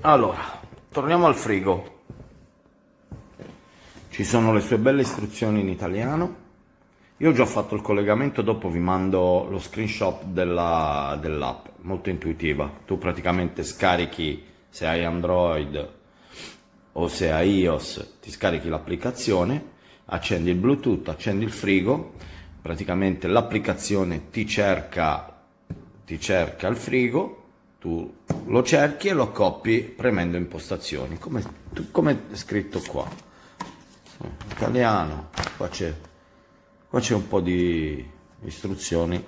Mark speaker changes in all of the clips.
Speaker 1: Allora, torniamo al frigo. Ci sono le sue belle istruzioni in italiano. Io ho già fatto il collegamento, dopo vi mando lo screenshot dell'app, molto intuitiva. Tu praticamente scarichi, se hai Android o se hai iOS, ti scarichi l'applicazione, accendi il Bluetooth, accendi il frigo, praticamente l'applicazione ti cerca il frigo, tu lo cerchi e lo accoppi premendo impostazioni, come è scritto qua. Italiano, qua c'è un po' di istruzioni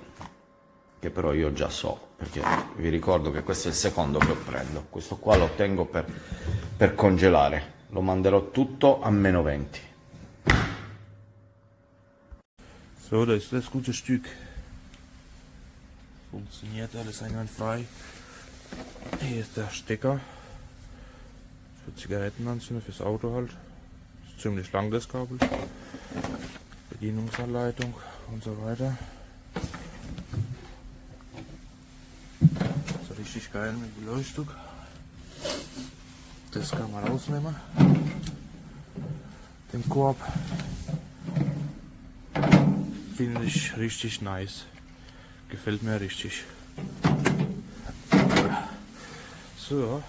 Speaker 1: che però io già so, perché vi ricordo che questo è il secondo che prendo. Questo qua lo tengo per congelare, lo manderò tutto a -20.
Speaker 2: So, da ist das gute Stück. Funktioniert alles einwandfrei. Hier ist der Stecker für Zigarettenanzünder, fürs Auto halt. Ist ziemlich lang das Kabel. Bedienungsanleitung und so weiter. So richtig geil mit Beleuchtung. Das kann man rausnehmen. Den Korb finde ich richtig nice. Gefällt mir richtig. So.